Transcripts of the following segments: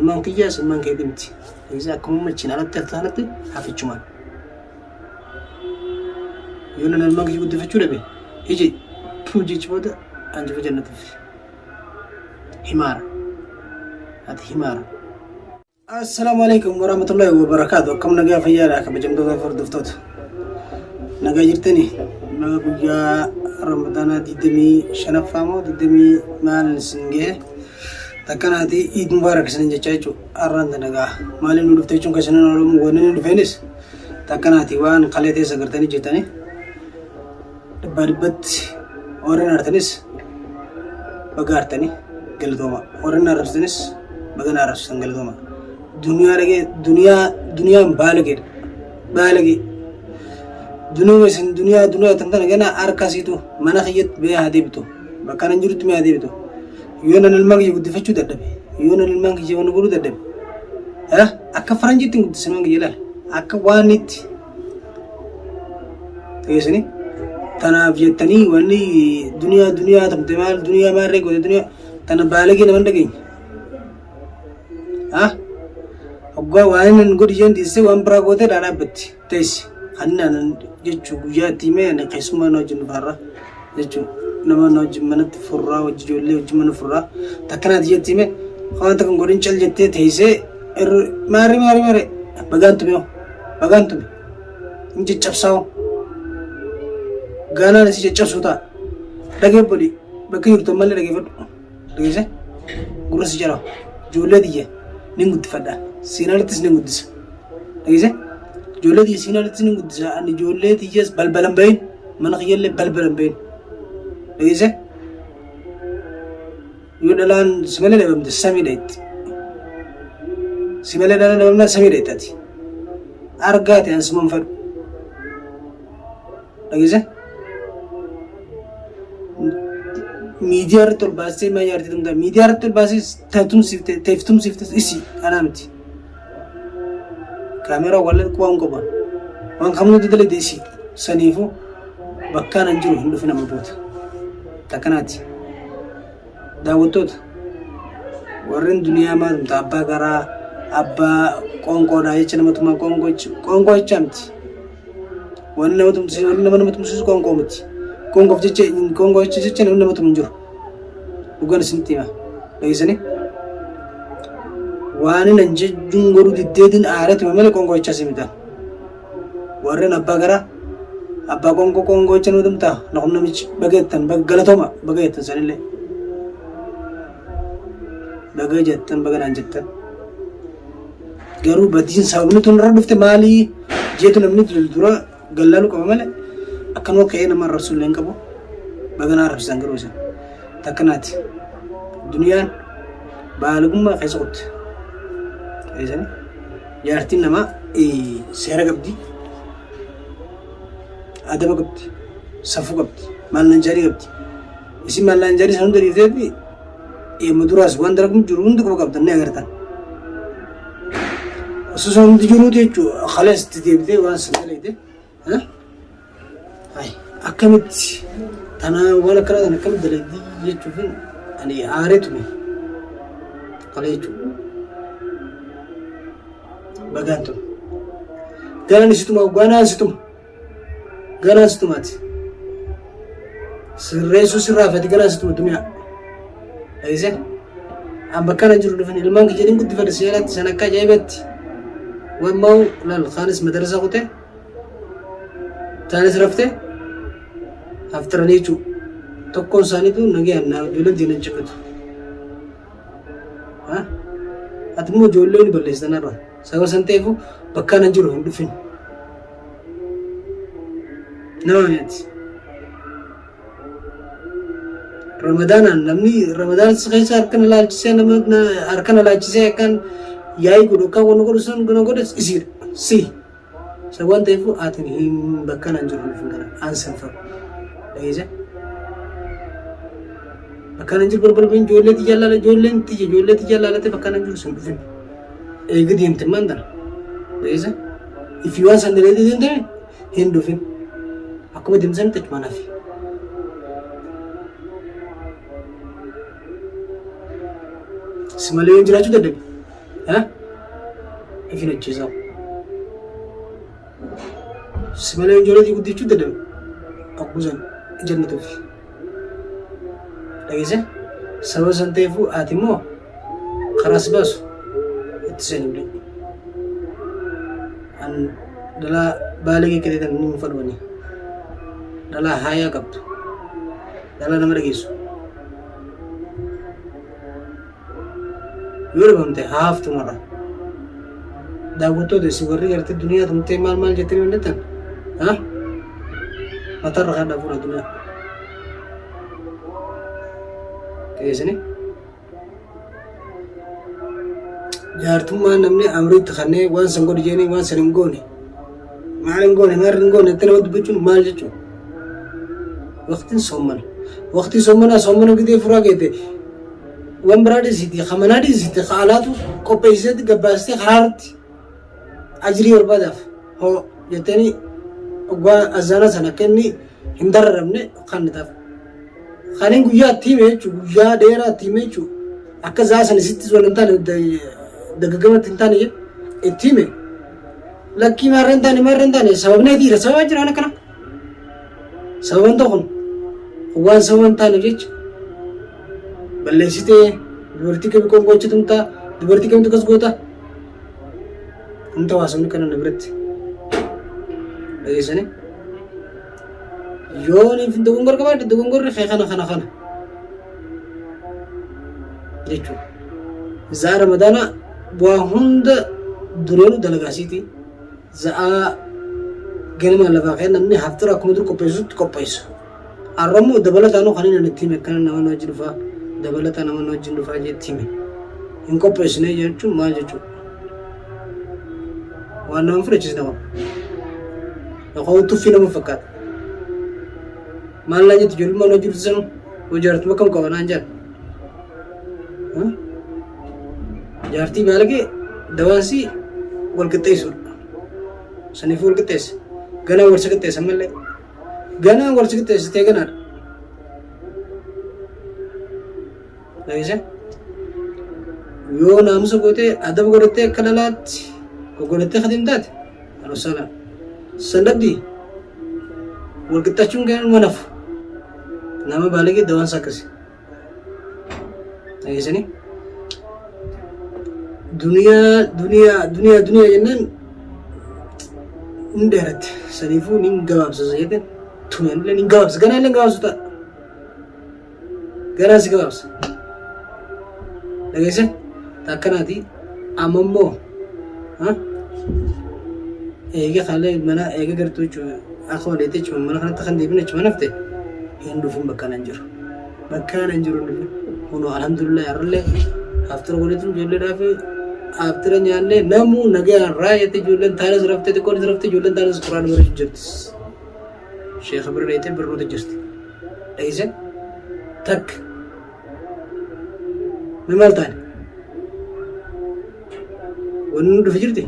ilmaan kiyyaas ilmaan keetii miti. Egaa akkuma machiin alatti altaanatti hafichumaan. Yoo nan ilmaan kiyya guddifachuu dhabe iji tuu jechi booda anjifa jannatuuf. Himaara. Ati himaara. Assalamu alaikum warahmatullahi wabarakatuh. Akkam nagaa fayyaadha kabajamtoota hordoftoota. Nagaa jirtanii naga guyyaa Ramadaana 25 moo 20 maal singee takkanaati Eid Mubarak isin jechaa jechuudha. Arraan nagaa maaliin nu dhuftee jechuun kan olomu wanni nu dhufeenis takkanaati waan qalee teessa gartanii jettanii dhibbatti warreen artanis baga artanii galatooma. Warreen arrabsitanis baga na arrabsitan galatooma. Duniyaan baalagee dunia tantana gana arkasitu mana khiyat be hadibitu bakana njurut me hadibitu yona nalmag yugdifachu daddabe yona nalmag yewon guru daddabe akka faranjit ngudisman yelal akka wanit tesini tanaf yettani wani dunia tamtemal dunia mare go dunia tan balagi na mandagin ogwa wanin gudi yendi se wan bragote danabetti tesi annan jechu guyyaatti mee ana qisma noojin farra jechu nama noojin manatti furraa wajji jolle wajji mana furraa takkanaati jetti mee khawanta kan godin chal jette teese mari bagantu me inji chapsaw gana nasi chapsuta dage bodi bakki yurto malle dage faddu dage gurasi jara jolle diye ningud fadda sinalitis ningudis dage جولتي سينالتين قدسة أني جولتي جس بلبلن بين من خيال بلبلن بين ليزه يقول الآن سمعنا لهم السامي ديت سمعنا لهم السامي ديت هذه أرجعت عن سمون فر ليزه ميديا رتول باسي ما يارتي تمدا ميديا رتول باسي تفتم سيفت إسي أنا متي كاميرا ولا كوان كوبان وان خمنو تدلي ديسي سنيفو بكان انجرو هندو فينا مبوت تكناتي داوتوت ورن دنيا ما دمت أبا غرا أبا كونكو دا يچنا متما كونكو يچامتي وانا متمسي وانا متمسي كونكو متي كونكو فجيچ كونكو يچنا وانا متمنجرو وغان سنتيما ليسني وانا ننججون غرو ديدين آرت مملة كونغو يتشاسمتا ورن أبا غرا أبا كونغو يتشانو دمتا نقوم نمج بغيتن بغلطوما بغيتن سنلي بغيتن بغلان جتن غرو بدين ساونتون ردفت مالي جيتو نمني تلدورا غلالو كمملة أكنو كينا ما رسول لنكبو بغنا رفسان غروسا تكناتي دنيا بالغم ما خيسوت إذن يارتين نما سيرة قبدي أدب قبدي سفو قبدي مالنجاري قبدي إسي مالنجاري سنون دري ذي مدراس وان دركم جرون دكوا قبدن نيغرتان وسوسون جرون دي جو خلاص تديبدي وان سنليدي هاي أكمت أنا ولا كلا أنا كم دلدي يشوفين أنا عارتني قليجو بغانتو غانا نسيتما غانا ستمات سريسو سرافة غانا ستما الدنيا أيزة أم بكانا جرو دفن إلمان كجرين قد دفن سيالات سنكا جايبت وماو للخالص مدرسة قوتي تاني سرفته هفترانيچو تقون سانيتو نجي أمنا جولن دينا جبتو أتمو جولن بلسنا رو سوا سنتيفو بكان نجرو هندفين نوعيات رمضان نمني رمضان سخيس أركان لاجسي نمنا أركان لاجسي كان ياي كدوكا ونقولسون كنقولس إسير سي سوا سنتيفو آتني هم بكان نجرو هندفين كنا أنسن فر ليجا بكان نجرو بربرين جولة تجلا لته بكان نجرو سندفين إيجادي يمتمندر ليزا if you want something like that hindufin aku madim san touch mana fi simale yang jiraju dadabi ها إفين الجزاء سمالين جولتي قد يجود دم أقوزن جنة في لكن سوا سنتيفو آتمو خلاص بس اتسنبلي أن دلا بالغي كده تنين فلوني دلا هايا قبط دلا نمرقيسو يوربمتي هافت مرة daawwattoota si warri gartee duniyaa tumtee maal jettanii hojjetan matarra kan dhafuudha duniyaa keessani jaartummaan namni amriitti kannee waan san godhi jeenii waan san hin goone maal hin goone maal hin goone itti nama dubbachuun maal jechuun waqtiin sommana gidee furaa geete waan biraa dhiisiti qamanaa dhiisiti qaalaatu qopheessiteetti gabbaastee karaarratti ajrii barbaadaaf hoo jettanii oggaa azzaana sana kenni hin dararabne kannitaaf kaniin guyyaa itti hime jechuun guyyaa dheeraa itti hime jechuun akka zaa sana sittis wal hin taane dagaggamatti hin taane itti hime lakkii maarra hin taane sababni dhiira sababa jiraan akkana sababan tokkon waan sababa hin taaneef jecha balleessitee dubartii kami kongochitumtaa dubartii kamitu kas goota Unta waasumni kana na biratti dhageessanii yooniif dogongor qabaadhe dogongorri kee kana jechuudha. Za'a ramadaana bu'aa hunda dureenu dalagaasiiti za'a ganama lafaa kee namni haftara akkuma dur qopheessutti qopheessu. Arrammoo dabalataanuu kan inni itti hime akkana nama wajjin dhufaa dabalataa nama wajjin dhufaa jetti hime hin qopheessine jechuun maal jechuudha. waan nama fudhachiis nama yookaan tuffii nama fakkaata maal laa jettu ijoollumaan hojii sanu hojjaartuma kam qabanaan jaan jaartii baalagee dawaansii wal qixxeessuudha saniif wal qixxeesse ganaa wal qixxeessa malee ganaa wal qixxeessitee ganaadha dhageesse yoo naamusa gootee adaba godhattee akka lalaatti gogolettee khadimtaate alosala sanaddi walqixxachuun kan manaf nama baalagee dawaansa akkasi dhageessanii duniyaa jennaan hin dheeratte saniifuu nin gabaabsa jedhan tumanillee nin gabaabsa ganaallee gabaabsu ta'a ganaa si gabaabsa dhageesse takkanaati amma immoo eega kaalee mana eega gartuu jechuudha akka waleettee jechuudha mana kanatti kan deebine jechuudha nafte hin dhufin bakkaan hin jiru dhufin kunoo alhamdulillah yarrallee haftara waliitiin ijoolleedhaaf haftara nyaannee namuu nagaan raayyatte ijoolleen taanes raftee xiqqoonis raftee ijoolleen taanes quraan barachuu jirti sheekha bira dheeytee birroota jirti dhageesse takka mi maal taane wanni nu dhufe jirti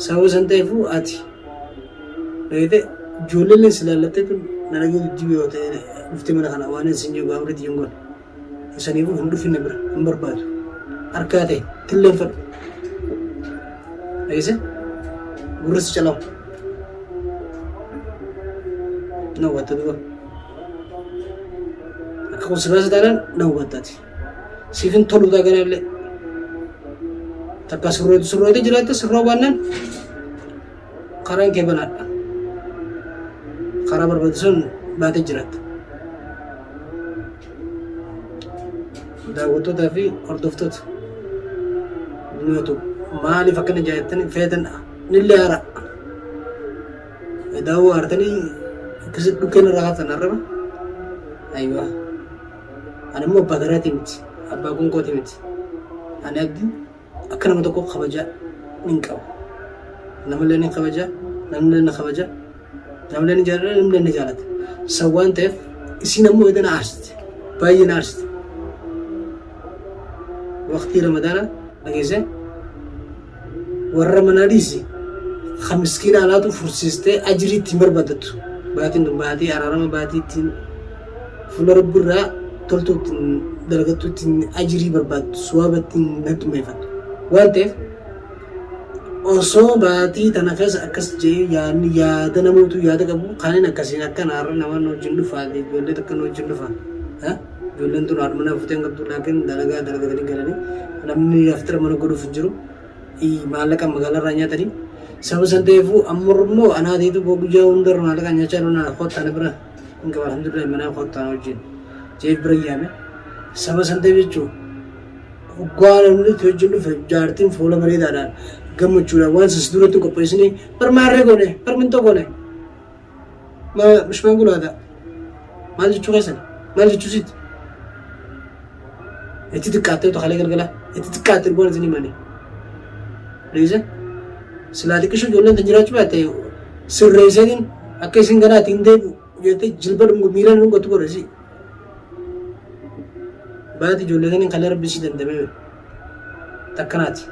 sababa san ta'eefuu ati dhageete ijoolleen silaallattee tun nalagee jijjiibee yoo ta'e dhuftee mana kana waan isin jiru gaafurratti jengoon saniifuu hin dhufinne bira hin barbaadu harkaa ta'e tilleenfadhu dhageesse gurrisi calamu na hubatta duba akka kun sibaasa taanaan na hubattaati siifin tolu taa ganaallee takka surrootee jiraatte surroo baannaan karaan kee banaadha karaa barbaachisuun baatee jiraatta daawwattootaa fi hordoftoota nuyotu maaliif akkana jaallattanii feetan nillee haaraa daawwoo aartanii akkasitti dhukkeen irraa haftan arraba ayiwaa ani immoo abbaa garaatii miti abbaa gonqootii miti ani abdii akka nama tokko kabajaa nin qaba namallee ni kabajaa namni na kabajaa namni ni jaalata namni ni jaalata san waan ta'eef isin ammoo edana aarsite baay'ee na aarsite waqtii ramadaana dhageesse warra manaa dhiisi kan miskiina alaatu fursiistee ajirii ittiin barbaadattu baatiin dun baatii araarama baatii ittiin fuula rabbiirraa toltuu ittiin dalagatuutti ajirii barbaaddu suwaabatti natti meeffatu waan ta'eef osoo baatii tana keessa akkas jee yaada namootu yaada qabu kaaniin akkasiin akka naarra nama wajjin dhufaa ijoollee takka wajjin dhufaa ijoolleen tun haadha manaa fuuteen qabdu laakiin dalagatanii galanii namni haftara mana godhuuf jiru maallaqa magaalarraa nyaatanii sababa san ta'eefuu ammoo anaatiitu guyyaa hundarra maallaqa nyaachaa dhunaa kottaan bira hin qaba alhamdulillah manaa kottaan wajjin jeef bira yaame sababa san ta'eef jechuun waggaa namni itti wajjin dhufe jaartiin fuula bareedaadhaan gammachuudhaan waan sas duratti qopheessinii barmaarree goone barmintoo goone mishmaan gulaata maal jechuu keessan maal jechuu sitti itti xiqqaattee tokalee galgala itti xiqqaattee goone isin himanii dhiise silaa xiqqishu ijoolleen tan jiraachuu baatte sirreesseetiin akka isin ganaatti hin deebi'u jettee jilba miiraan dhungatu godhesi baati ijoollee taniin kalee rabbisii dandamee takkanaati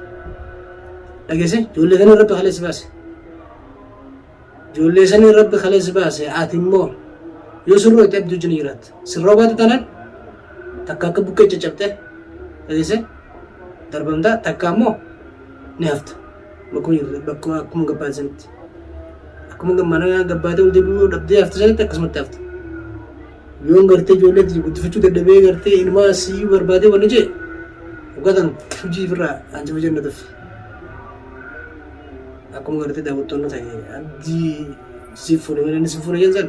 dhageesse ijoollee taniin rabbi kalee si baase ijoollee saniin rabbi kalee si baase ati immoo yoo sirroo itti abduu jini jiraatte sirroo baate tanaan takka akka buqqee caccabte dhageesse darbamtaa takka ammoo ni hafta akkuma gabbaate sanitti akkuma mana gabbaate ol deebi'uu dhabdee hafte sanitti akkasumatti hafta yoon gartee ijoollee guddifachuu dadhabee gartee ilmaa sii barbaadee wanni jee uggatan hojii irraa anjama jannatuuf akkuma gartee daawwattoonni ta'e abdii siif fuudhe malee siif fuudhe jensan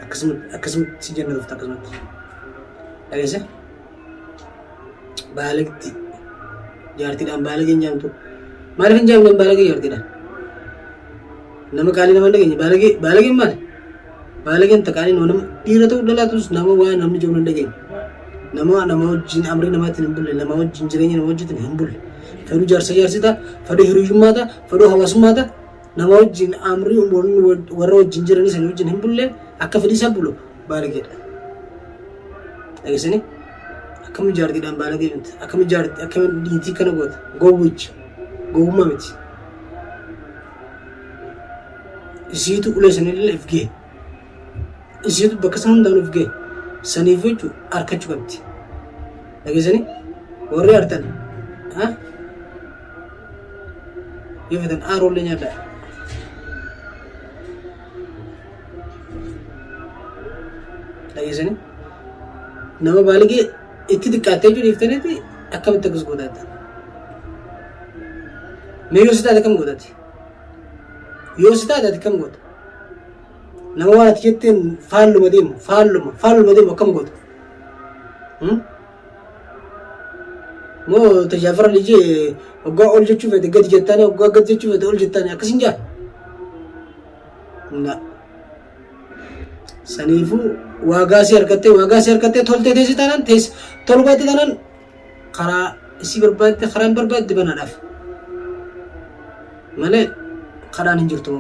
akkasumatti si jannatuuf akkasumatti dhageesse baalagti jaartiidhaan baalagee hin jaamtu maaliif hin jaamne baalagee jaartiidhaan nama qaalii nama dhageenye baalageen maali baalageen taqaanii nama dhiira ta'uu dhalaatus nama waa namni jiru hin dhageenye nama wajjin amrii namaatiin hin bulle nama wajjin jireenya nama wajjiin hin bulle fedhuu jaarsa jaarsita fedhuu hiriyyummaa ta'a fedhuu hawaasummaa ta'a nama wajjin amrii warra wajjin jiranis hin wajjin hin bulle akka fedhii isaa bulu baalageedha dhageessanii akkami jaartiidhaan baalagee miti akkami dhiitii kana goota gowwichi gowwummaa miti isiitu ulee sanillee if ga'e isiitu bakka sana hundaan if ga'e saniif jechuun harkachuu qabdi dhageessanii warri hartan yoo fetan aaroollee nyaadhaa dhageessanii nama baalagee itti xiqqaattee jiru dhiiftaniiti akkamitti akkas gootaatti mee yoo si taate kam gootaatti yoo si taate ati kam goota nama waan ati jetteen faalluma deemu akkam goota moo tajaafara lijee waggaa ol jechuu fete gadi jettaanii waggaa gadi jechuu fete ol jettaanii akkasin jaa saniifuu waagaa si harkattee toltee teessi taanaan tolbaatti taanaan karaa isii barbaadde karaa hin barbaadde banaadhaaf malee karaan hin jirtu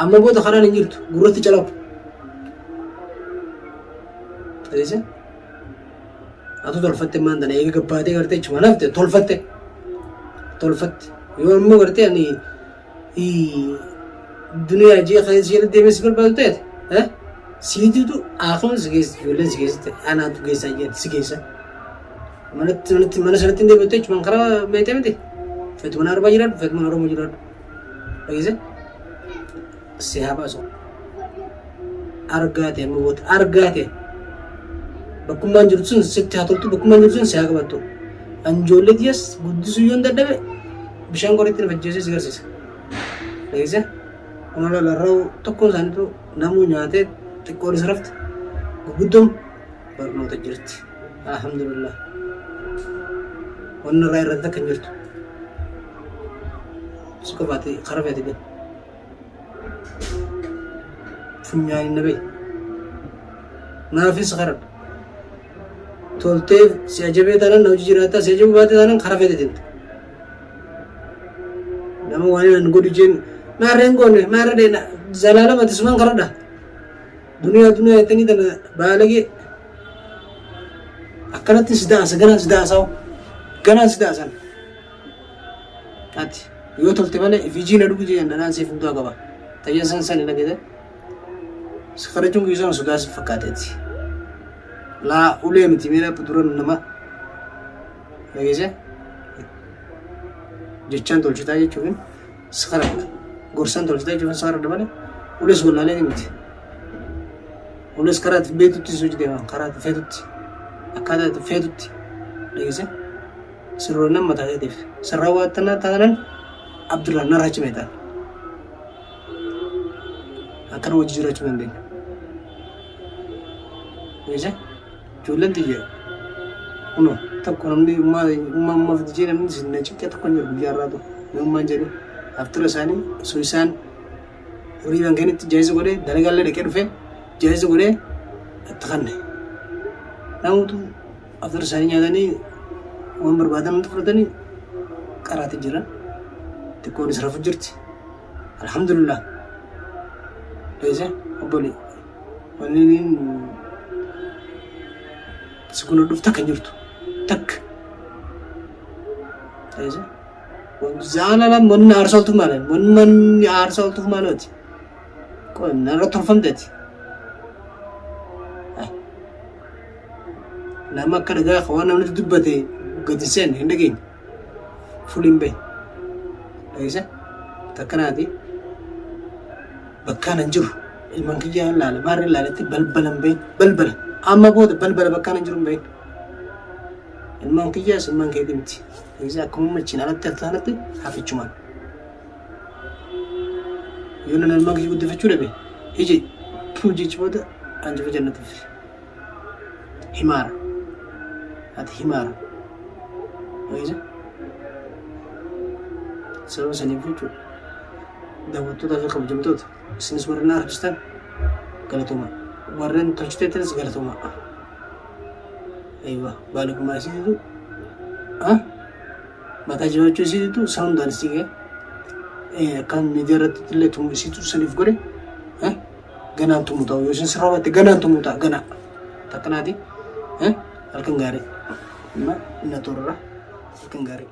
amma booda karaan hin jirtu gurratti calaqqu taasise atu tolfatte maandana eega gabbaatee gartee chuma nafte tolfatte yoo ammoo gartee ani duniyaa jee keessa deemee si barbaadu ta'e siitiitu akkuma si geessi ijoolleen si geessite anaatu geessaa jedhe si geessa mana sanatti hin deebi'u jechuun karaa meetee miti feetu mana arbaa jiraadhu feetu mana oromoo jiraadhu dhageesse si haa baasu argaate amma boota argaate bakkummaan jirtu sun sitti haa toltu bakkummaan jirtu sun si haa qabattu anjoollee tiyas guddisuu yoon dadhabe bishaan qoriitti na fajjeessee si garsiisa dhageesse amala larra'u tokkoon isaaniitu namuu nyaatee xiqqoon isa rafte gurguddoon barnoota jirti alhamdulillah wanna irraa irratti akka hin jirtu si qofaati kara feete gad funyaaniin na bahe naafis karadha toltee si ajabee taanaan na hojii jiraataa si ajabuu baatee taanaan kara feete deemte nama waan hin godhu jeen maarreen goone maarra deena zalaalama tisumaan karadha duniyaa jettanii tana baalagee akkanatti si daasa ganaan si daasan ati yoo tolte malee ifijii na dhugu jeen dhanaan siif hundaa qaba tayya san dhagete si karachuun kiisan sudaas fakkaateeti laa ulee miti meela duran nama dhageesse jechaan tolchitaa jechuun sakara gorsaan tolchitaa jechuun sakara dabale ulees wallaalee miti ulees karaa itti beetutti sochii deemaa karaa itti feetutti akkaataa itti feetutti dhageesse sirroonnan mataa isaatiif sirraa waattanaa taanaan Abdullah narraachi meetaan akkana hojii jiraachuu dandeenya dhageesse ijoolleen tiyya kuno tokko namni ummaa fidijee namni sinna ciqqee tokko hin jiru guyyaa irraa ta'u namummaan jedhu haftira isaanii osoo isaan horii bankanitti jaayisa godhee dalagaallee dhaqee dhufee jaayisa godhee itti kanne namoota haftira isaanii nyaatanii waan barbaadan nuti fudhatanii qaraatti jiran xiqqoon israafu jirti alhamdulillah dhageesse obbolee wanni sikuna dhuf takka jirtu takka dhageesse zaalalaan wanni aarsaltuuf maalan wanni aarsaltuuf maaloti qonna irra tolfamteeti nama akka dhagaa waan namni dubbate gadi seen hin dhageenye fuliin bahe dhageesse takkanaati bakkaan hin jiru ilman kiyyaa laala baarri laaletti balbalan bahe balbala amma booda balbala bakkaan hin jiru hin bahe ilman kiyyaas ilman keetii miti dhageesse akkuma machiin alatti altaanatti hafichumaan yoo nan ilman kiyya guddifachuu dhabe iji jechi booda anjifa jannatuuf himaara ati himaara dhageesse sababa saniif jechuudha daawwattootaa fi kabajamtoota isinis warreen argistan galatooma warreen tolchiteetanis galatooma aywa baaligumaa isiitu mataa jabaachuu isiitu san hundaan isii ga'e akkaan miidiyaa irratti illee tumu isiitu saniif godhe ganaan tumuu ta'u yoo isin sirraa batte ganaan tumuu ta'a ganaa takkanaati halkan gaarii na torora halkan gaarii